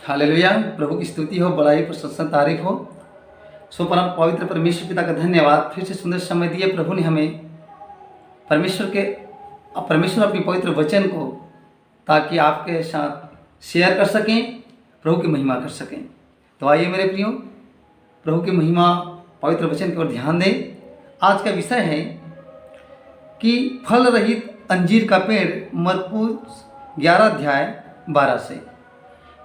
Hallelujah. प्रभु की स्तुति हो, बड़ाई प्रशंसा तारीफ हो। सो परम पवित्र परमेश्वर पिता का धन्यवाद, फिर से सुंदर समय दिए प्रभु ने हमें परमेश्वर अपनी पवित्र वचन को, ताकि आपके साथ शेयर कर सकें, प्रभु की महिमा कर सकें। तो आइए मेरे प्रियो, प्रभु की महिमा पवित्र वचन की ओर ध्यान दें। आज का विषय है कि फल रहित अंजीर का पेड़, मरकुस 11 अध्याय 12 से।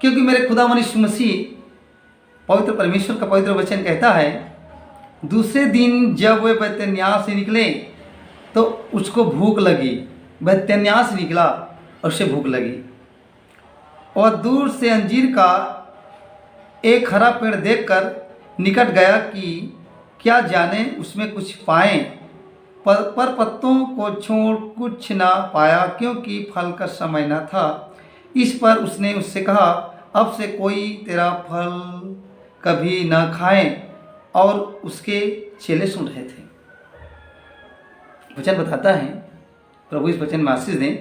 क्योंकि मेरे खुदावन यीशु मसीह पवित्र परमेश्वर का पवित्र वचन कहता है, दूसरे दिन जब वे बैतनिय्याह से निकले तो उसको भूख लगी। बैतनिय्याह से निकला और उसे भूख लगी, और दूर से अंजीर का एक हरा पेड़ देखकर निकट गया कि क्या जाने उसमें कुछ पाएं, पर पत्तों को छोड़ कुछ ना पाया, क्योंकि फल का समय न था। इस पर उसने उससे कहा, अब से कोई तेरा फल कभी न खाए। और उसके चेले सुन रहे थे। वचन बताता है, प्रभु इस वचन में आशीष दें,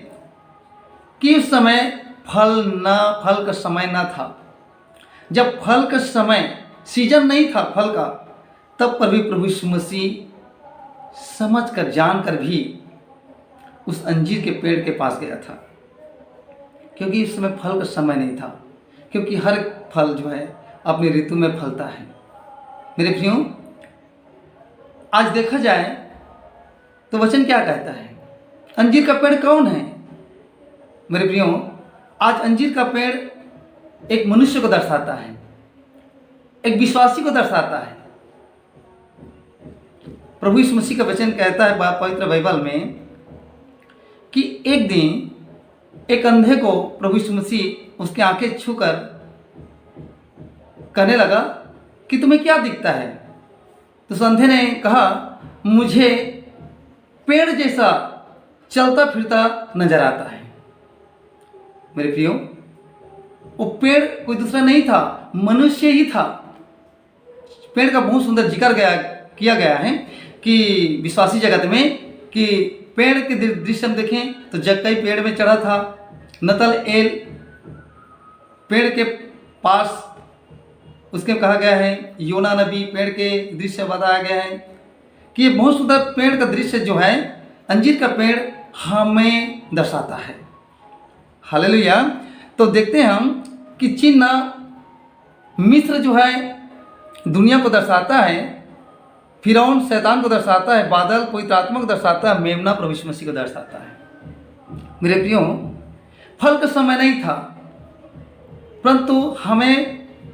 कि उस समय फल का समय न था। जब फल का समय, सीजन नहीं था फल का, तब पर भी प्रभु यीशु मसीह समझ कर जान कर भी उस अंजीर के पेड़ के पास गया था, क्योंकि इस समय फल का समय नहीं था। क्योंकि हर फल जो है अपनी ऋतु में फलता है। मेरे प्रियो, आज देखा जाए तो वचन क्या कहता है, अंजीर का पेड़ कौन है? मेरे प्रियो, आज अंजीर का पेड़ एक मनुष्य को दर्शाता है, एक विश्वासी को दर्शाता है। प्रभु यीशु मसीह का वचन कहता है पवित्र बाइबल में कि एक दिन एक अंधे को प्रभु यीशु मसीह उसकी आंखें छूकर कहने लगा कि तुम्हें क्या दिखता है? तो उस अंधे ने कहा, मुझे पेड़ जैसा चलता फिरता नजर आता है। मेरे प्रियो, वो पेड़ कोई दूसरा नहीं था, मनुष्य ही था। पेड़ का बहुत सुंदर जिक्र किया गया है कि विश्वासी जगत में, कि पेड़ के दृश्य में देखें तो जक्कई पेड़ में चढ़ा था, नतनएल पेड़ के पास उसके कहा गया है, योना नबी पेड़ के दृश्य बताया गया है कि ये बहुत सुंदर पेड़ का दृश्य जो है, अंजीर का पेड़ हमें दर्शाता है। हालेलुया। तो देखते हैं हम कि चिन्ह मिस्र जो है दुनिया को दर्शाता है, फिरौन शैतान को दर्शाता है, बादल पवित्र आत्मा को दर्शाता है, मेमना प्रभु यीशु मसीह को दर्शाता है। मेरे प्रियो, फल का समय नहीं था, परंतु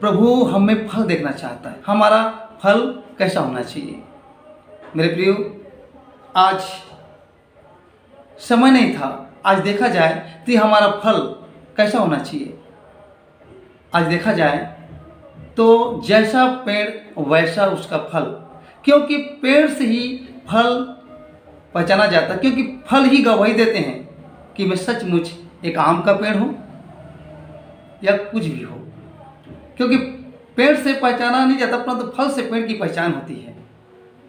प्रभु हमें फल देखना चाहता है। हमारा फल कैसा होना चाहिए? मेरे प्रियो, आज समय नहीं था। आज देखा जाए तो हमारा फल कैसा होना चाहिए? आज देखा जाए तो जैसा पेड़ वैसा उसका फल, क्योंकि पेड़ से ही फल पहचाना जाता है। क्योंकि फल ही गवाही देते हैं कि मैं सचमुच एक आम का पेड़ हूँ या कुछ भी हो। क्योंकि पेड़ से पहचाना नहीं जाता, परंतु फल से पेड़ की पहचान होती है।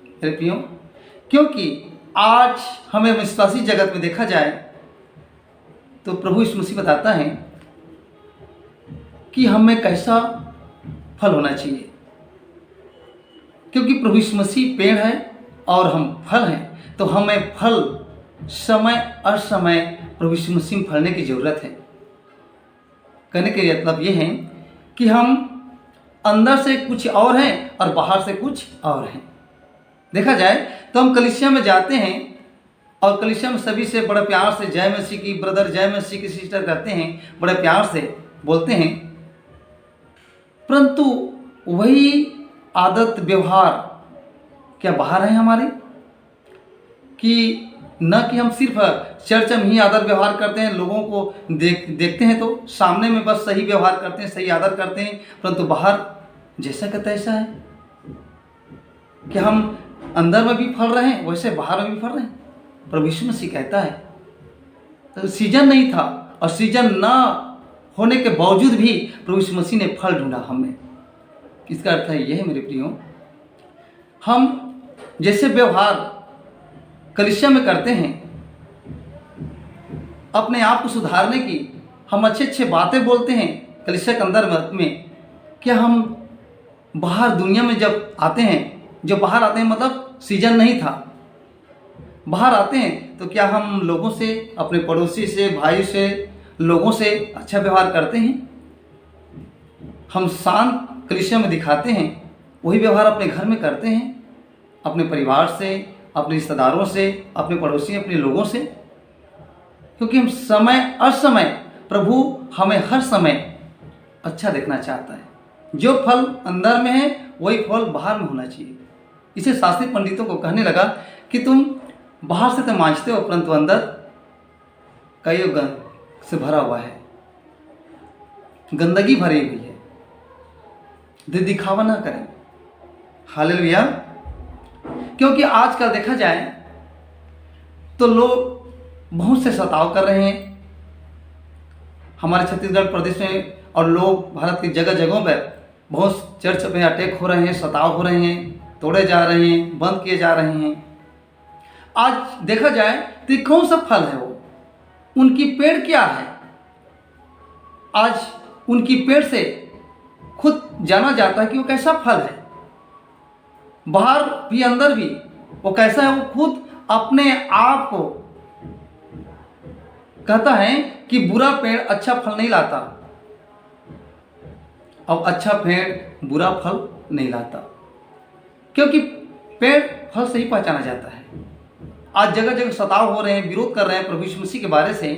मेरे प्रियो, क्योंकि आज हमें विश्वासी जगत में देखा जाए तो प्रभु यीशु मसीह बताता है कि हमें कैसा फल होना चाहिए। क्योंकि प्रभु यीशु मसीह पेड़ है और हम फल हैं, तो हमें फल समय असमय प्रभु यीशु मसीह में फलने की जरूरत है। कहने के मतलब ये है कि हम अंदर से कुछ और हैं और बाहर से कुछ और हैं। देखा जाए तो हम कलीसिया में जाते हैं और कलीसिया में सभी से बड़े प्यार से जय मसीह की ब्रदर, जय मसीह की सिस्टर करते हैं, बड़े प्यार से बोलते हैं, परंतु वही आदत व्यवहार क्या बाहर है हमारे? कि न कि हम सिर्फ चर्च में ही आदर व्यवहार करते हैं, लोगों को देखते हैं तो सामने में बस सही व्यवहार करते हैं, सही आदर करते हैं, परंतु बाहर जैसा का तैसा है। कि हम अंदर में भी फल रहे हैं वैसे बाहर में भी फल रहे हैं। प्रभु यीशु मसीह कहता है, तो सीजन नहीं था और सीजन ना होने के बावजूद भी प्रभु यीशु मसीह ने फल ढूंढा हमें। इसका अर्थ है यह है मेरे प्रियो, हम जैसे व्यवहार कलीसिया में करते हैं, अपने आप को सुधारने की हम अच्छे अच्छे बातें बोलते हैं, कलीसिया के अंदर में, क्या हम बाहर दुनिया में जब आते हैं, जो बाहर आते हैं मतलब सीजन नहीं था, बाहर आते हैं तो क्या हम लोगों से, अपने पड़ोसी से, भाई से, लोगों से अच्छा व्यवहार करते हैं? हम शांत कलीसिया में दिखाते हैं, वही व्यवहार अपने घर में करते हैं, अपने परिवार से, अपने रिश्तेदारों से, अपने पड़ोसी, अपने लोगों से? क्योंकि हम समय असमय, प्रभु हमें हर समय अच्छा देखना चाहता है। जो फल अंदर में है वही फल बाहर में होना चाहिए। इसे शास्त्रीय पंडितों को कहने लगा कि तुम बाहर से तो मांझते हो, परंतु अंदर कई गंद से भरा हुआ है, गंदगी भरी हुई है। दिखावा ना करें। हालेलुया। क्योंकि आजकल देखा जाए तो लोग बहुत से सताव कर रहे हैं हमारे छत्तीसगढ़ प्रदेश में, और लोग भारत की जगह जगहों पर बहुत चर्च में अटैक हो रहे हैं, सताव हो रहे हैं, तोड़े जा रहे हैं, बंद किए जा रहे हैं। आज देखा जाए तो कौन सा फल है वो, उनकी पेड़ क्या है? आज उनकी पेड़ से खुद जाना जाता है कि वो कैसा फल है। बाहर भी अंदर भी वो कैसा है, वो खुद अपने आप को कहता है कि बुरा पेड़ अच्छा फल नहीं लाता, और अच्छा पेड़ बुरा फल नहीं लाता, क्योंकि पेड़ फल से ही पहचाना जाता है। आज जगह जगह सताव हो रहे हैं, विरोध कर रहे हैं प्रभु यीशु मसीह के बारे से,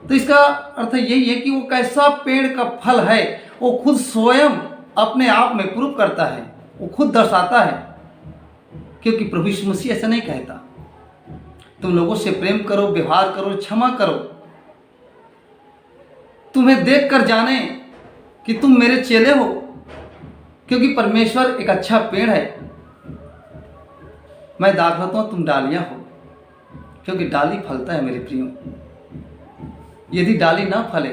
तो इसका अर्थ यही है कि वो कैसा पेड़ का फल है वो खुद स्वयं अपने आप में प्रूव करता है, वो खुद दर्शाता है। क्योंकि प्रभु यीशु मसीह ऐसा नहीं कहता तुम लोगों से प्रेम करो, व्यवहार करो, क्षमा करो, तुम्हें देख कर जाने कि तुम मेरे चेले हो। क्योंकि परमेश्वर एक अच्छा पेड़ है, मैं दाखलता हूं, तुम डालियां हो। क्योंकि डाली फलता है मेरे प्रियो, यदि डाली ना फले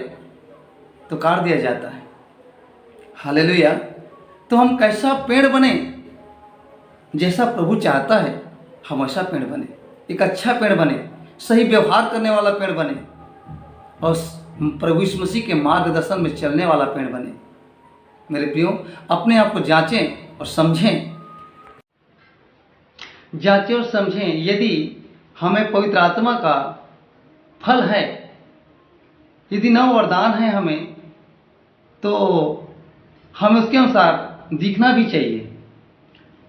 तो काट दिया जाता है। हालेलुया। तो हम कैसा पेड़ बने? जैसा प्रभु चाहता है हम ऐसा पेड़ बने, एक अच्छा पेड़ बने, सही व्यवहार करने वाला पेड़ बने, और प्रभु यीशु मसीह के मार्गदर्शन में चलने वाला पेड़ बने। मेरे प्रियो, अपने आप को जांचें और समझें, जांचें और समझें। यदि हमें पवित्र आत्मा का फल है, यदि नव वरदान है हमें, तो हमें उसके अनुसार दिखना भी चाहिए।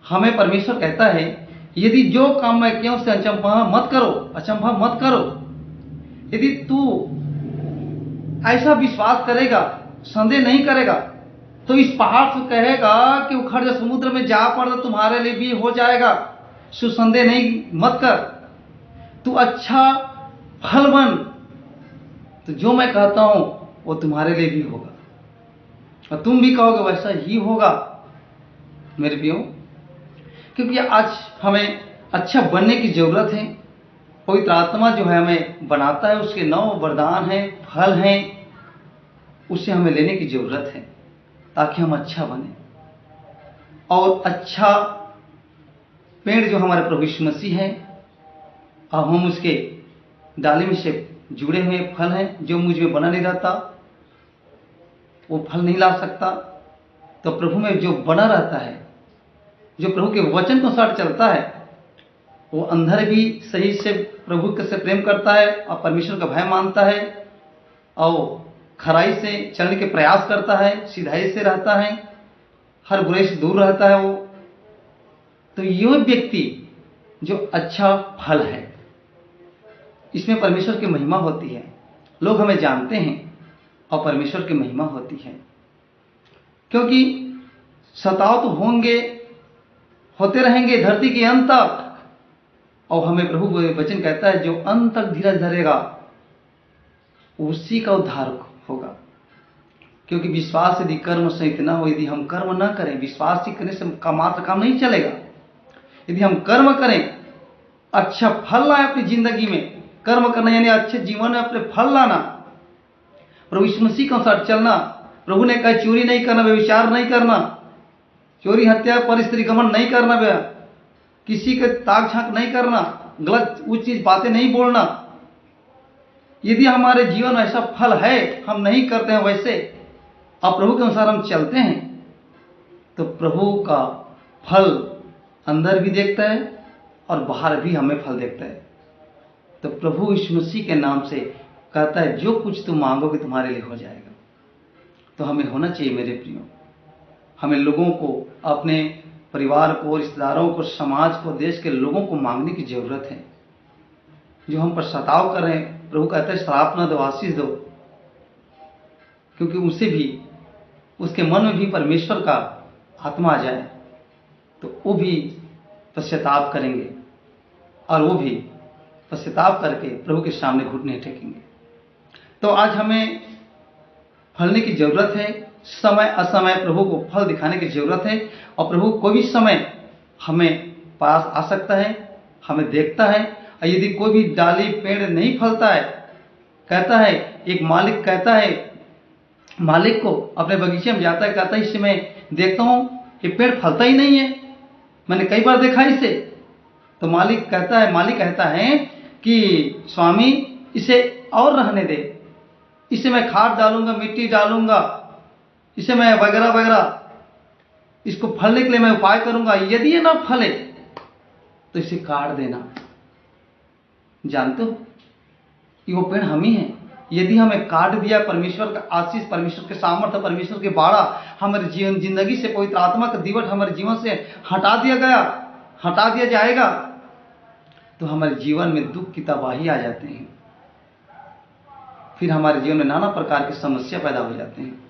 हमें परमेश्वर कहता है यदि जो काम मैं किया उससे अचंभा मत करो, अचंभा मत करो। यदि तू ऐसा विश्वास करेगा, संदेह नहीं करेगा, तो इस पहाड़ से कहेगा कि उखड़ जा समुद्र में जा पड़, तो तुम्हारे लिए भी हो जाएगा। संदेह नहीं मत कर, तू अच्छा फल बन, तो जो मैं कहता हूं वो तुम्हारे लिए भी होगा, और तुम भी कहोगे वैसा ही होगा। मेरे प्रियो, क्योंकि आज हमें अच्छा बनने की जरूरत है। पवित्र आत्मा जो है हमें बनाता है, उसके 9 वरदान हैं, फल हैं, उसे हमें लेने की जरूरत है ताकि हम अच्छा बने। और अच्छा पेड़ जो हमारे प्रभु यीशु मसीह है, अब हम उसके डाली में से जुड़े हुए फल हैं। जो मुझ में बना नहीं रहता वो फल नहीं ला सकता। तो प्रभु में जो बना रहता है, जो प्रभु के वचन को अनुसार चलता है, वो अंदर भी सही से प्रभु से प्रेम करता है और परमेश्वर का भय मानता है, और खराई से चलने के प्रयास करता है, सीधाई से रहता है, हर बुराई से दूर रहता है वो। तो यह व्यक्ति जो अच्छा फल है, इसमें परमेश्वर की महिमा होती है। लोग हमें जानते हैं और परमेश्वर की महिमा होती है। क्योंकि सताव तो होंगे, होते रहेंगे धरती के अंत तक, और हमें प्रभु वचन कहता है जो अंत तक धीरज धरेगा उसी का उद्धार होगा। क्योंकि विश्वास यदि कर्म सहित न हो, यदि हम कर्म न करें, विश्वास ही करने से का मात्र काम नहीं चलेगा। यदि हम कर्म करें, अच्छा फल लाए अपनी जिंदगी में, कर्म करना यानी अच्छे जीवन में अपने फल लाना, प्रभु यीशु मसीह के अनुसार चलना। प्रभु ने कहा चोरी नहीं करना, व्यभिचार नहीं करना, चोरी हत्या पर स्त्री गमन नहीं करना, किसी के ताक झांक नहीं करना, गलत उचित बातें नहीं बोलना। यदि हमारे जीवन में ऐसा फल है, हम नहीं करते हैं वैसे, और प्रभु के अनुसार हम चलते हैं तो प्रभु का फल अंदर भी देखता है और बाहर भी हमें फल देखता है। तो प्रभु यीशु मसीह के नाम से कहता है जो कुछ तुम मांगोगे तुम्हारे लिए हो जाएगा। तो हमें होना चाहिए मेरे प्रियो, हमें लोगों को, अपने परिवार को, रिश्तेदारों को, समाज को, देश के लोगों को मांगने की ज़रूरत है। जो हम पर सताव कर रहे हैं, प्रभु कहता है श्राप न दो, आशीष दो, क्योंकि उसे भी, उसके मन में भी परमेश्वर का आत्मा आ जाए तो वो भी पश्चाताप करेंगे और वो भी पश्चाताप करके प्रभु के सामने घुटने टेकेंगे। तो आज हमें फलने की ज़रूरत है, समय असमय प्रभु को फल दिखाने की ज़रूरत है। और प्रभु कोई भी समय हमें पास आ सकता है, हमें देखता है। और यदि कोई भी डाली पेड़ नहीं फलता है, कहता है, एक मालिक कहता है मालिक को, अपने बगीचे में जाता है, कहता है इसे मैं देखता हूँ ये पेड़ फलता ही नहीं है, मैंने कई बार देखा इसे। तो मालिक कहता है कि स्वामी इसे और रहने दे, इसे मैं खाद डालूंगा, मिट्टी डालूंगा, इसे मैं वगैरह वगैरह, इसको फलने के लिए मैं उपाय करूंगा, यदि ये ना फले तो इसे काट देना। जानते हो कि वो पेड़ हम ही हैं। यदि हमें काट दिया, परमेश्वर का आशीष, परमेश्वर के सामर्थ्य, परमेश्वर के बाड़ा हमारे जीवन जिंदगी से, पवित्र आत्मा का दीवट हमारे जीवन से हटा दिया जाएगा तो हमारे जीवन में दुख की तबाही आ जाते हैं। फिर हमारे जीवन में नाना प्रकार की समस्या पैदा हो जाते हैं।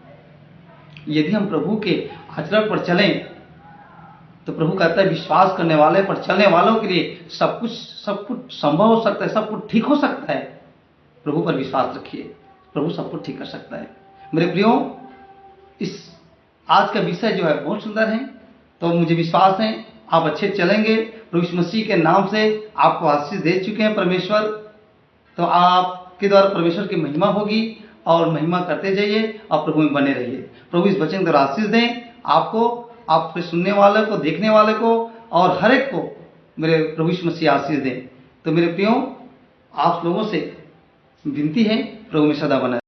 यदि हम प्रभु के आचरण पर चलें तो प्रभु कहता है विश्वास करने वाले पर चलने वालों के लिए सब कुछ संभव हो सकता है, सब कुछ ठीक हो सकता है। प्रभु पर विश्वास रखिए, प्रभु सब कुछ ठीक कर सकता है। मेरे प्रियो, इस आज का विषय जो है बहुत सुंदर है, तो मुझे विश्वास है आप अच्छे चलेंगे। प्रभु यीशु मसीह के नाम से आपको आशीष दे चुके हैं परमेश्वर, तो आपके द्वारा परमेश्वर की महिमा होगी और महिमा करते जाइए और प्रभु में बने रहिए। प्रभु इस वचन के द्वारा आशीष दें आपको, आपके सुनने वाले को, देखने वाले को और हर एक को मेरे प्रभु यीशु मसीह आशीष दें। तो मेरे प्रियो, आप लोगों से विनती है प्रभु में सदा बना